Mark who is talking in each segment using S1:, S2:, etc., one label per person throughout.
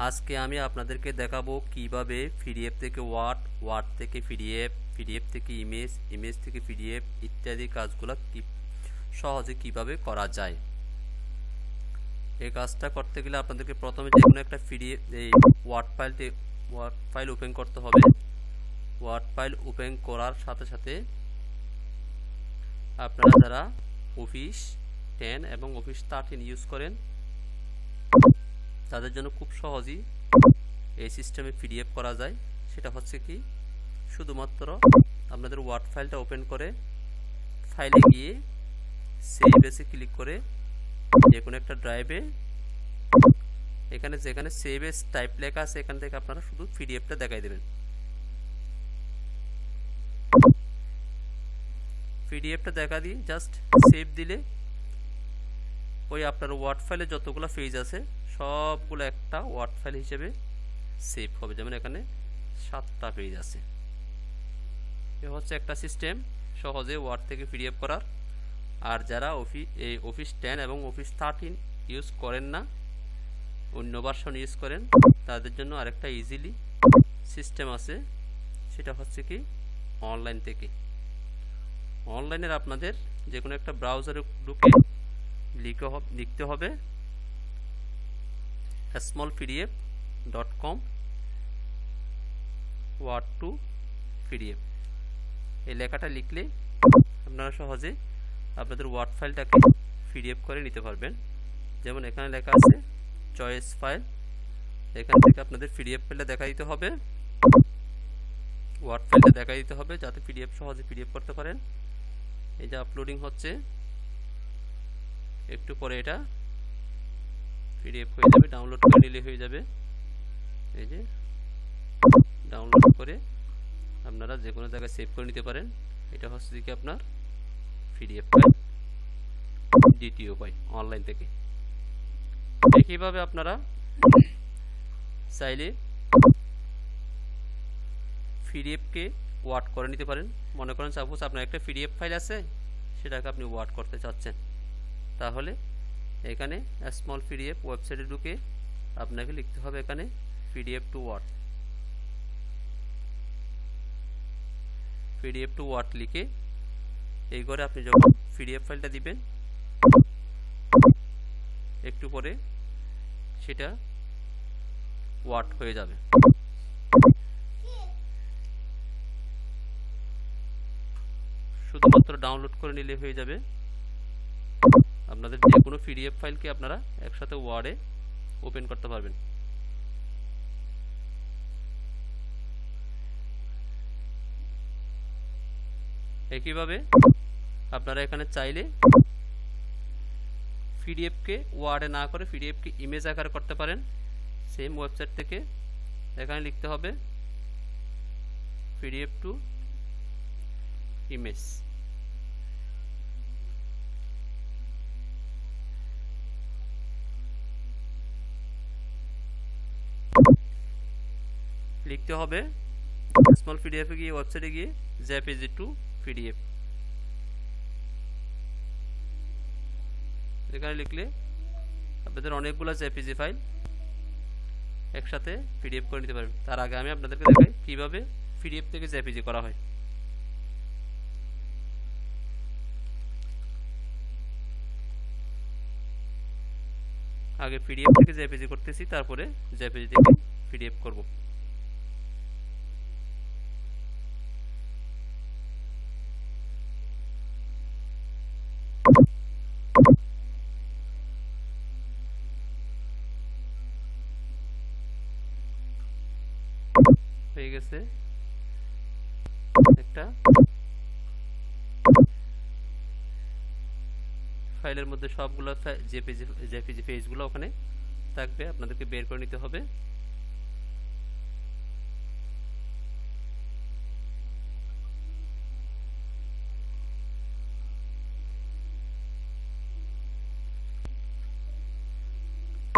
S1: আজকে আমি আপনাদেরকে দেখাবো কিভাবে পিডিএফ থেকে ওয়ার্ড, ওয়ার্ড থেকে পিডিএফ, পিডিএফ থেকে ইমেজ, ইমেজ থেকে পিডিএফ ইত্যাদি কাজগুলো সহজে কিভাবে করা যায়। এই কাজটা করতে গেলে আপনাদেরকে প্রথমে যে কোনো একটা পিডিএফ এই ওয়ার্ড ফাইল ওপেন করতে হবে। ওয়ার্ড ফাইল ওপেন করার সাথে সাথে আপনারা যারা অফিস 10 এবং অফিস 13 ইউজ করেন তাদের জন্য খুব সহজেই এই সিস্টেমে পিডিএফ করা যায়। সেটা হচ্ছে কি, শুধুমাত্র আপনাদের ওয়ার্ড ফাইলটা ওপেন করে ফাইলে গিয়ে সেভ এসে ক্লিক করে যে কোনো একটা ড্রাইভে এখানে যেখানে সেভ এস টাইপ লেখা আছে এখান থেকে আপনারা শুধু পিডিএফটা দেখাই দেবেন। পিডিএফটা দেখা দিয়ে জাস্ট সেভ দিলে ওই আপনার ওয়ার্ড ফাইলে যতগুলো পেজ আছে সবগুলো একটা ওয়ার্ড ফাইল হিসেবে সেভ হবে। যেমন এখানে 7টা পেজ আছে। এ হচ্ছে একটা সিস্টেম সহজে ওয়ার্ড থেকে পিডিএফ করার। আর যারা অফিস 10 এবং অফিস 13 ইউজ করেন না, অন্য ভার্সন ইউজ করেন, তাদের জন্য আরেকটা ইজিলি সিস্টেম আছে। সেটা হচ্ছে কি, অনলাইন থেকে অনলাইনের আপনাদের যে কোনো একটা ব্রাউজারে ঢুকে লিখতে হবে smallpdf.com ওয়ার্ড টু পিডিএফ। এই লেখাটা লিখলে আপনারা সহজে আপনাদের ওয়ার্ড ফাইলটাকে পিডিএফ করে নিতে পারবেন। যেমন এখানে লেখা আছে চয়েস ফাইল, এখান থেকে আপনাদের পিডিএফ ফাইলটা দেখা দিতে হবে, ওয়ার্ড ফাইলটা দেখা দিতে হবে যাতে পিডিএফ সহজে পিডিএফ করতে পারেন। এই যে আপলোডিং হচ্ছে, একটু পরে এটা পিডিএফ হয়ে যাবে, ডাউনলোড করে নিলে হয়ে যাবে। এই যে ডাউনলোড করে আপনারা যে কোনো জায়গায় সেভ করে নিতে পারেন। এটা হচ্ছে কি আপনার পিডিএফ ফাইল, দ্বিতীয় উপায় অনলাইন থেকে। একইভাবে আপনারা চাইলে পিডিএফকে ওয়ার্ড করে নিতে পারেন। মনে করেন সাপোজ আপনার একটা পিডিএফ ফাইল আছে, সেটাকে আপনি ওয়ার্ড করতে চাচ্ছেন, তাহলে এখানে স্মল পিডিএফ ওয়েবসাইটে ঢুকে আপনাকে লিখতে হবে এখানে PDF to word. PDF to word লিখে এই করে আপনি যখন পিডিএফ ফাইলটা দিবেন, একটু পরে সেটা ওয়ার্ড হয়ে যাবে। শুধুমাত্র ডাউনলোড করে নিলে হয়ে যাবে। আপনাদের যে কোনো পিডিএফ ফাইলকে আপনারা একসাথে ওয়ার্ডে ওপেন করতে পারবেন। একইভাবে আপনারা এখানে চাইলে পিডিএফকে ওয়ার্ডে না করে পিডিএফকে ইমেজ আকারে করতে পারেন। সেম ওয়েবসাইট থেকে এখানে লিখতে হবে পিডিএফ টু ইমেজ। লিখতে হবে স্মল পিডিএফ এ গিয়ে ওয়েবসাইটে গিয়ে জেপিজি টু পিডিএফ। এখানে লিখলে আপনাদের অনেকগুলো জেপিজি ফাইল একসাথে পিডিএফ করে নিতে পারবেন। তার আগে আমি আপনাদেরকে দেখাই কিভাবে পিডিএফ থেকে জেপিজি করা হয়। আগে পিডিএফ থেকে জেপিজি করতেছি, তারপরে জেপিজি থেকে পিডিএফ করব। হয়ে গেছে একটা ফাইলের মধ্যে সবগুলো জেপিজি পেজগুলো ওখানে থাকবে, আপনাদেরকে বের করে নিতে হবে।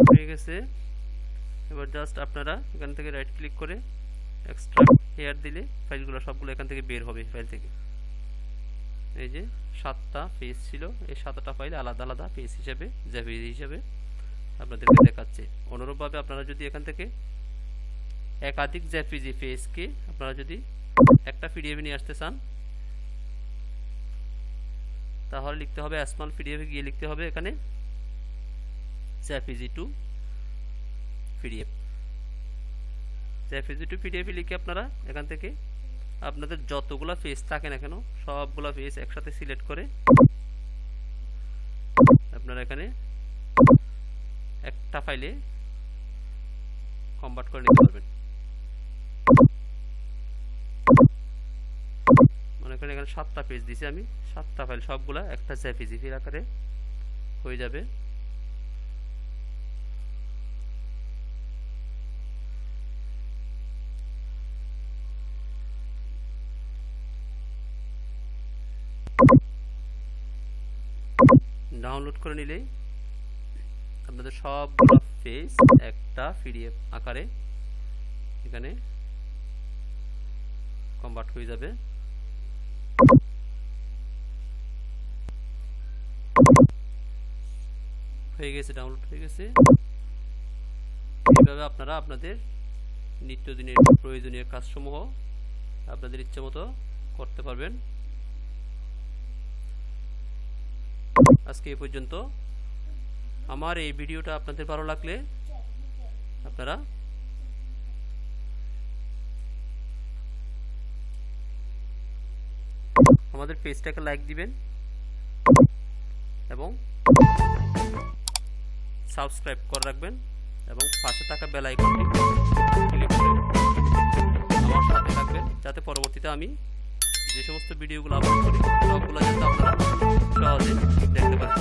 S1: হয়ে গেছে। এবার জাস্ট আপনারা এখান থেকে রাইট ক্লিক করে এক্সট্রাক্ট হেয়ার দিলে ফাইলগুলো সবগুলো এখান থেকে বের হবে ফাইল থেকে। এই যে 7টা পেজ ছিল, এই 7টা ফাইল আলাদা আলাদা পেজ হিসেবে জেপিজি হিসেবে আপনাদেরকে দেখাচ্ছে। অনুরূপভাবে আপনারা যদি এখান থেকে একাধিক জেপিজি ফেজকে আপনারা যদি একটা পিডিএফ নিয়ে আসতে চান, তাহলে লিখতে হবে স্মল পিডিএফে গিয়ে লিখতে হবে এখানে JPG two PDF. JPG two PDF লিখে আপনারা এখান থেকে আপনাদের যতগুলা পেজ থাকে না কেন সবগুলা পেজ একসাথে সিলেক্ট করে আপনারা এখানে একটা ফাইলে কনভার্ট করে নিতে পারবেন। মনে করেন এখানে 7টা পেজ দিছি আমি, 7টা ফাইল সবগুলা একটা জেপিজি ফাইল আকারে হয়ে যাবে। ডাউনলোড করে নিলেই আপনাদের সবগুলো পেজ একটা পিডিএফ আকারে এখানে কনভার্ট হয়ে যাবে। হয়ে গেছে, ডাউনলোড হয়ে গেছে। এইভাবে আপনারা আপনাদের নিত্যদিনের প্রয়োজনীয় কাজসমূহ আপনাদের ইচ্ছে মতো করতে পারবেন। আজকে এই পর্যন্ত। আমার এই ভিডিওটা আপনাদের ভালো লাগলে আপনারা আমাদের পেজটাকে লাইক দিবেন এবং সাবস্ক্রাইব করে রাখবেন এবং পাশে থাকা বেল আইকনটি ক্লিক করে আমার সাথে থাকবেন, যাতে পরবর্তীতে আমি যে সমস্ত ভিডিওগুলো আপলোড করি সবগুলো যাতে আপনারা সহজে দেখতে পারেন।